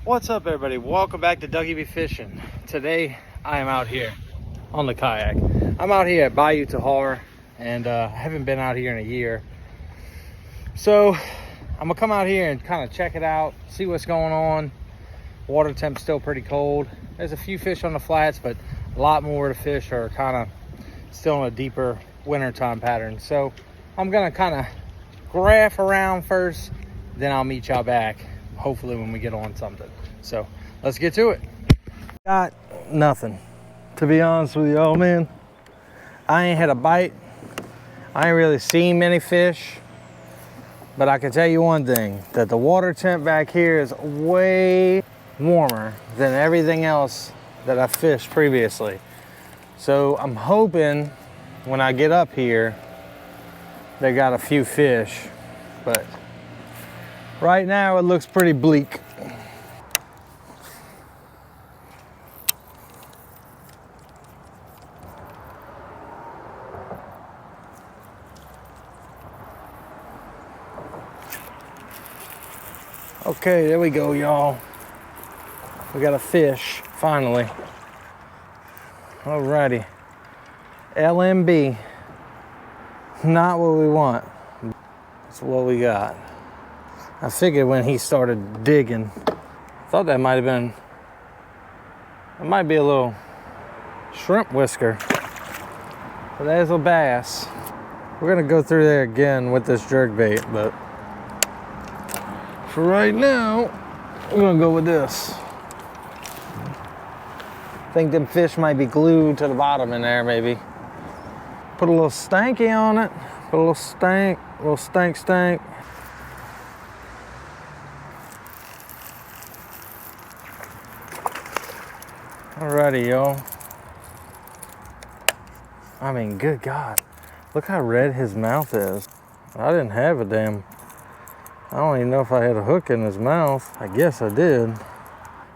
What's up, everybody? Welcome back to Dougie B Fishing. Today I am out here on the kayak. I'm out here at Bayou Tahar, and I haven't been out here in a year. So I'm gonna come out here and kind of check it out, see what's going on. Water temp's still pretty cold. There's a few fish on the flats, but a lot more of the fish are kind of still in a deeper wintertime pattern. So I'm gonna kind of graph around first, then I'll meet y'all back hopefully when we get on something. So let's get to it. Got nothing, to be honest with y'all, man. I ain't had a bite. I ain't really seen many fish, but I can tell you one thing, that the water temp back here is way warmer than everything else that I fished previously. So I'm hoping when I get up here they got a few fish, but right now it looks pretty bleak. Okay, there we go, y'all. We got a fish, finally. Alrighty. LMB. Not what we want. That's what we got. I figured when he started digging, I thought that might have been, it might be a little shrimp whisker. But there's a bass. We're gonna go through there again with this jerkbait, but for right now, we're gonna go with this. I think them fish might be glued to the bottom in there, maybe. Put a little stanky on it. Put a little stank, stank. Alrighty, y'all. I mean, good God. Look how red his mouth is. I didn't have a damn, I don't even know if I had a hook in his mouth. I guess I did.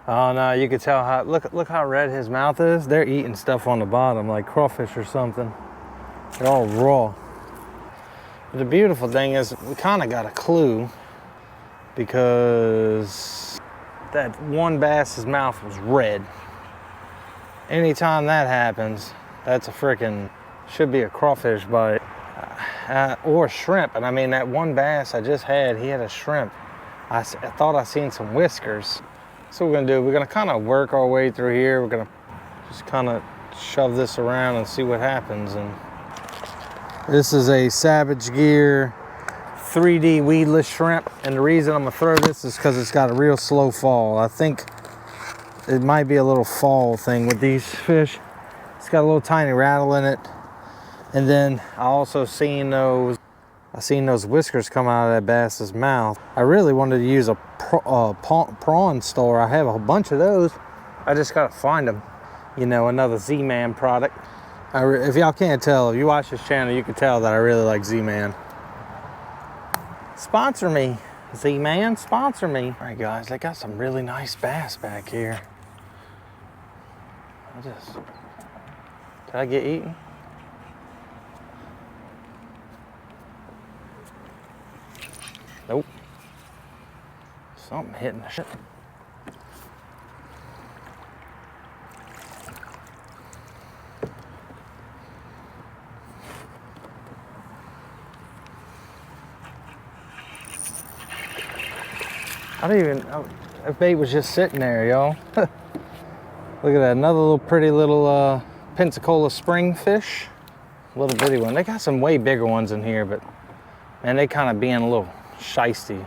Oh no, you could tell how, look how red his mouth is. They're eating stuff on the bottom, like crawfish or something. They're all raw. But the beautiful thing is we kind of got a clue, because that one bass's mouth was red. Anytime that happens, that's a freaking, should be a crawfish bite. Or shrimp. And I mean, that one bass I just had, he had a shrimp. I thought I seen some whiskers. So we're gonna do, we're gonna kind of work our way through here. We're gonna just kind of shove this around and see what happens. And this is a Savage Gear 3D weedless shrimp. And the reason I'm gonna throw this is because it's got a real slow fall. I think it might be a little fall thing with these fish. It's got a little tiny rattle in it. And then I also seen those whiskers come out of that bass's mouth. I really wanted to use a prawn store. I have a bunch of those. I just gotta find them. You know, another Z-Man product. If y'all can't tell, if you watch this channel, you can tell that I really like Z-Man. Sponsor me, Z-Man, sponsor me. All right, guys, they got some really nice bass back here. Did I get eaten? Nope. Something hitting the shit. I don't even, that bait was just sitting there, y'all. Look at that, another little pretty little Pensacola spring fish. Little bitty one. They got some way bigger ones in here, but man, they kind of being a little shisty.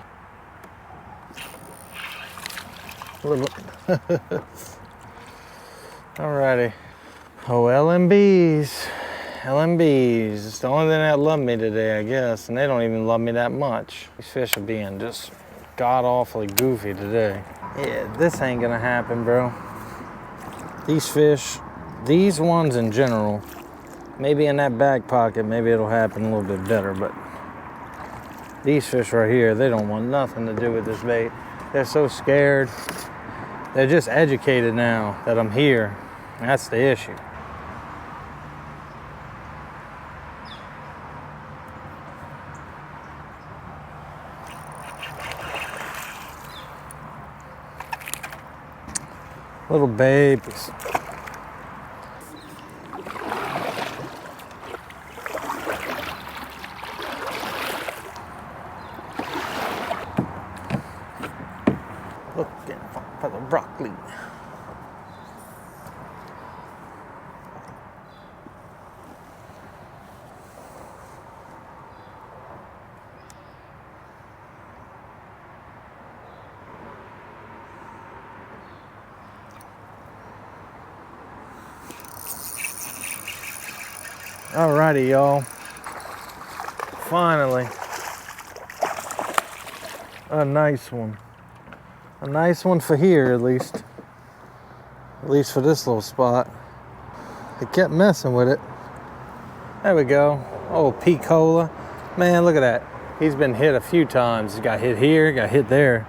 Alrighty. Oh, LMBs. LMBs. It's the only thing that love me today, I guess. And they don't even love me that much. These fish are being just god-awfully goofy today. Yeah, this ain't gonna happen, bro. These fish, these ones in general, maybe in that back pocket, maybe it'll happen a little bit better, but these fish right here, they don't want nothing to do with this bait. They're so scared. They're just educated now that I'm here. That's the issue. Little babies. Looking for the broccoli. Alrighty, y'all. Finally, a nice one. A nice one for here, at least. At least for this little spot. They kept messing with it. There we go. Oh, Pensacola. Man, look at that. He's been hit a few times. He got hit here, got hit there.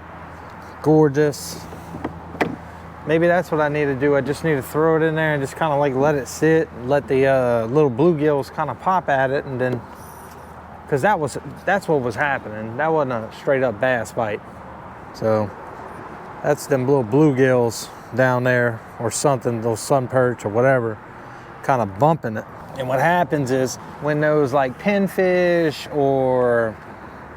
Gorgeous. Maybe that's what I need to do. I just need to throw it in there and just kind of like let it sit, and let the little bluegills kind of pop at it, and then, because that's what was happening. That wasn't a straight up bass bite. So that's them little bluegills down there or something, those sun perch or whatever, kind of bumping it. And what happens is when those like pinfish or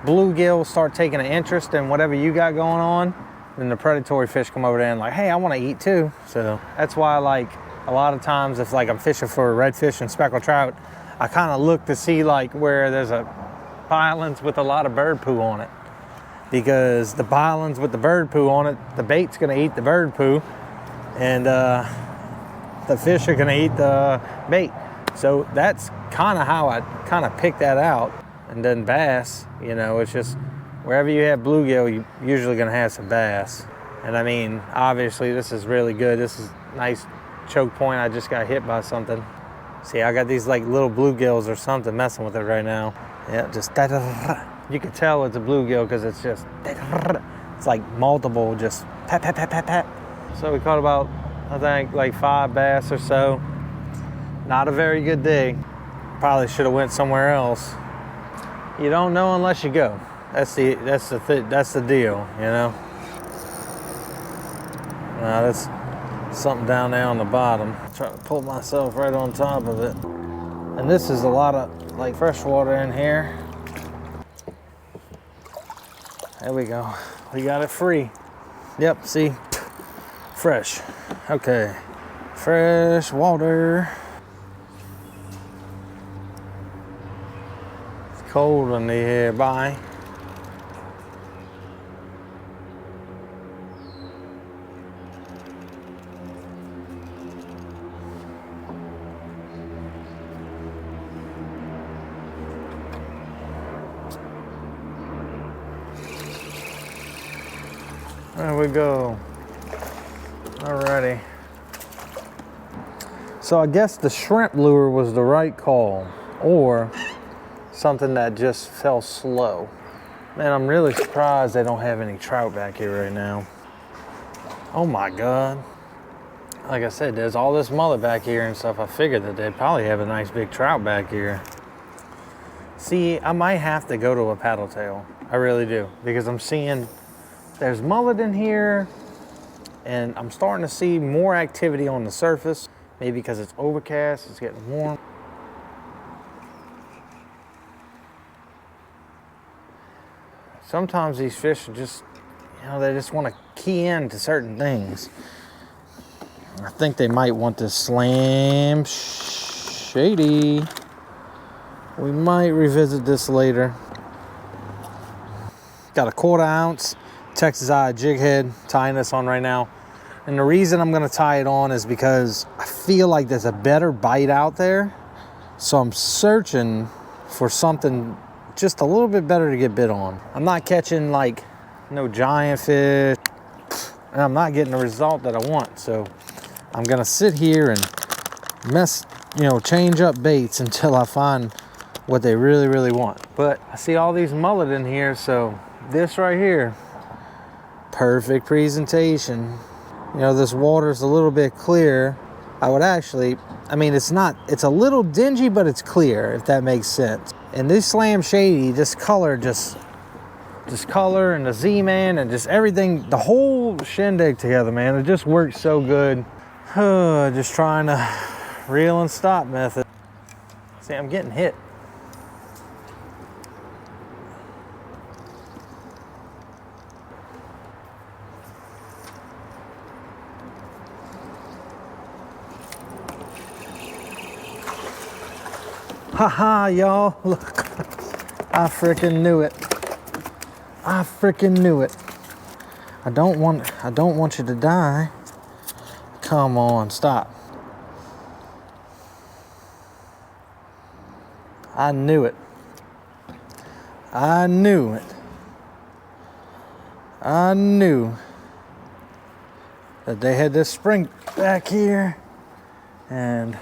bluegills start taking an interest in whatever you got going on, then the predatory fish come over there and like, hey, I want to eat too. So that's why, like, a lot of times if like I'm fishing for redfish and speckled trout, I kind of look to see like where there's a islands with a lot of bird poo on it, because the islands with the bird poo on it, the bait's gonna eat the bird poo, and the fish are gonna eat the bait. So that's kind of how I kind of pick that out. And then bass, you know, it's just wherever you have bluegill, you're usually gonna have some bass. And I mean, obviously this is really good. This is a nice choke point. I just got hit by something. See, I got these like little bluegills or something messing with it right now. Yeah, just you can tell it's a bluegill because it's just, it's like multiple, just pat, pat, pat, pat, pat. So we caught about, I think, like 5 bass or so. Not a very good day. Probably should have went somewhere else. You don't know unless you go. That's the deal, you know. That's something down there on the bottom. Trying to pull myself right on top of it. And this is a lot of like fresh water in here. There we go. We got it free. Yep, see? Fresh. Okay. Fresh water. It's cold in the air. Bye. There we go. Alrighty. So I guess the shrimp lure was the right call, or something that just fell slow. Man, I'm really surprised they don't have any trout back here right now. Oh my God. Like I said, there's all this mullet back here and stuff. I figured that they'd probably have a nice big trout back here. See, I might have to go to a paddle tail. I really do, because I'm seeing there's mullet in here, and I'm starting to see more activity on the surface. Maybe because it's overcast, it's getting warm. Sometimes these fish are just, you know, they just want to key into certain things. I think they might want to slam shady. We might revisit this later. Got a 1/4 ounce Texas eye jig head, tying this on right now. And the reason I'm gonna tie it on is because I feel like there's a better bite out there. So I'm searching for something just a little bit better to get bit on. I'm not catching like no giant fish, and I'm not getting the result that I want. So I'm gonna sit here and change up baits until I find what they really, really want. But I see all these mullet in here, so this right here, perfect presentation. You know, this water's a little bit clear. it's a little dingy, but it's clear, if that makes sense. And this slam shady, this color just this color and the Z-Man and just everything, the whole shindig together, man. It just works so good. Just trying to reel and stop method. See, I'm getting hit. Haha, y'all, look. I freaking knew it. I freaking knew it. I don't want you to die. Come on, stop. I knew it. I knew it. I knew that they had this spring back here, and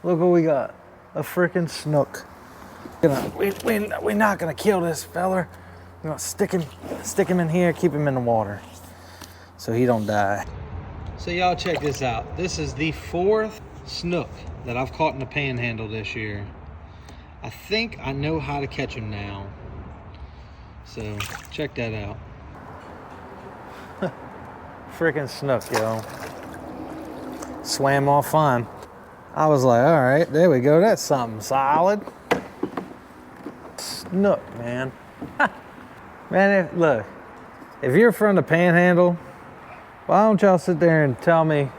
look what we got. A freaking snook. We're not gonna kill this feller. We're gonna stick him in here, keep him in the water so he don't die. So y'all check this out. This is the 4th snook that I've caught in the Panhandle this year. I think I know how to catch him now. So check that out. Freaking snook, yo. Swam off fine. I was like, all right, there we go. That's something solid. Snook, man. Man, look, if you're from the Panhandle, why don't y'all sit there and tell me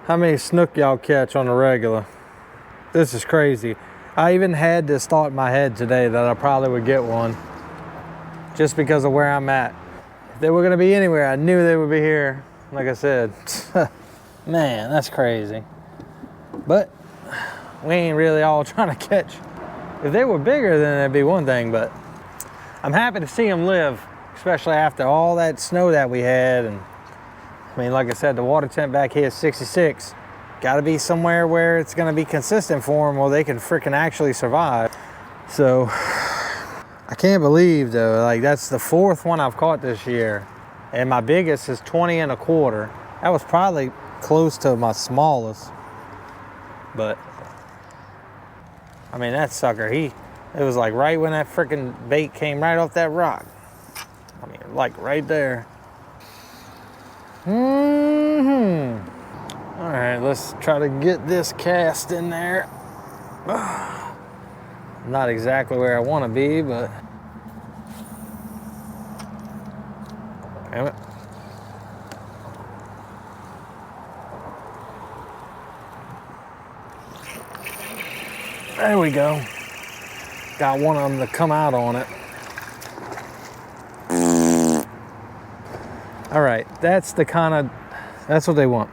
how many snook y'all catch on the regular? This is crazy. I even had this thought in my head today that I probably would get one just because of where I'm at. If they were gonna be anywhere, I knew they would be here. Like I said, man, that's crazy. But we ain't really all trying to catch. If they were bigger, then that'd be one thing, but I'm happy to see them live, especially after all that snow that we had. And I mean, like I said, the water temp back here is 66. Got to be somewhere where it's going to be consistent for them, where they can freaking actually survive. So I can't believe though, like that's the 4th one I've caught this year, and my biggest is 20 1/4. That was probably close to my smallest, but I mean, that sucker, it was like right when that freaking bait came right off that rock. I mean, like right there. All right, let's try to get this cast in there. Not exactly where I want to be, but damn it. There we go. Got one of them to come out on it. All right, that's what they want.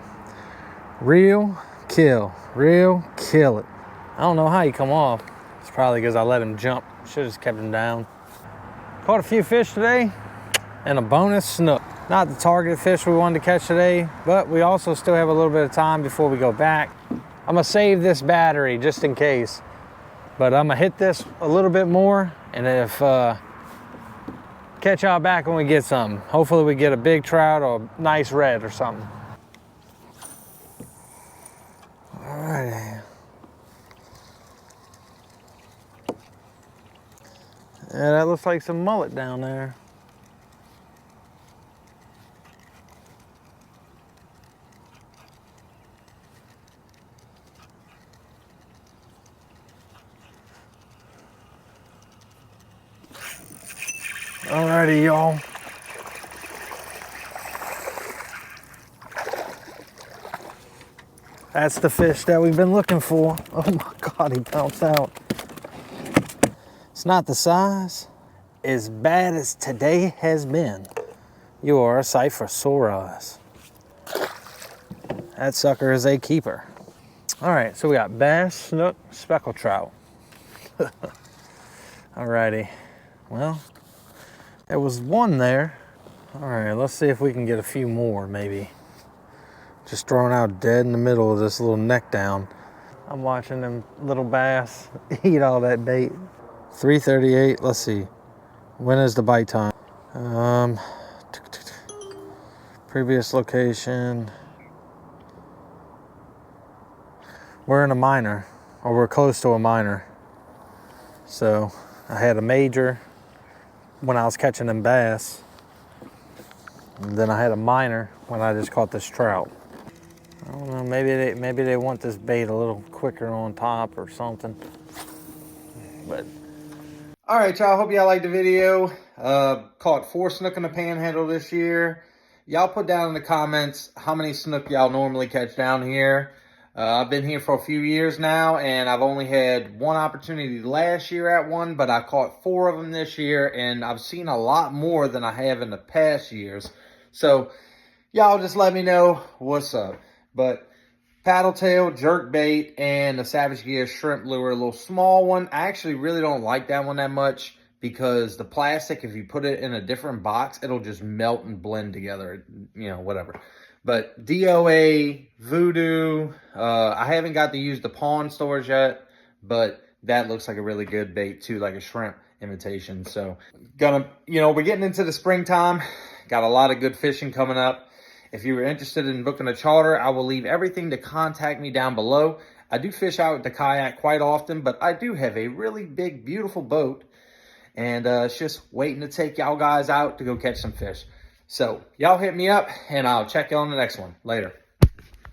Reel, kill, reel, kill it. I don't know how he come off. It's probably because I let him jump. Should have just kept him down. Caught a few fish today and a bonus snook. Not the targeted fish we wanted to catch today, but we also still have a little bit of time before we go back. I'm gonna save this battery just in case. But I'm gonna hit this a little bit more, and if catch y'all back when we get something. Hopefully we get a big trout or a nice red or something. All right. Yeah, that looks like some mullet down there. Alrighty, y'all. That's the fish that we've been looking for. Oh my God, he bounced out. It's not the size. As bad as today has been, you are a sight for sore eyes. That sucker is a keeper. All right, so we got bass, snook, speckled trout. Alrighty, well, there was one there. All right, let's see if we can get a few more, maybe. Just thrown out dead in the middle of this little neck down. I'm watching them little bass eat all that bait. 3:38, let's see. When is the bite time? Previous location. We're in a minor, or we're close to a minor. So I had a major, when I was catching them bass. And then I had a minor when I just caught this trout. I don't know, maybe they want this bait a little quicker on top or something. But all right, y'all, hope y'all liked the video. Caught 4 snook in the Panhandle this year. Y'all put down in the comments how many snook y'all normally catch down here. I've been here for a few years now, and I've only had 1 opportunity last year at one, but I caught 4 of them this year, and I've seen a lot more than I have in the past years. So y'all just let me know what's up. But paddle tail, jerk bait, and the Savage Gear shrimp lure, a little small one. I actually really don't like that one that much because the plastic, if you put it in a different box, it'll just melt and blend together, you know, whatever. But DOA, Voodoo, I haven't got to use the pawn stores yet, but that looks like a really good bait too, like a shrimp imitation. So we're getting into the springtime. Got a lot of good fishing coming up. If you were interested in booking a charter, I will leave everything to contact me down below. I do fish out with the kayak quite often, but I do have a really big, beautiful boat. And it's just waiting to take y'all guys out to go catch some fish. So y'all hit me up, and I'll check you on the next one. Later.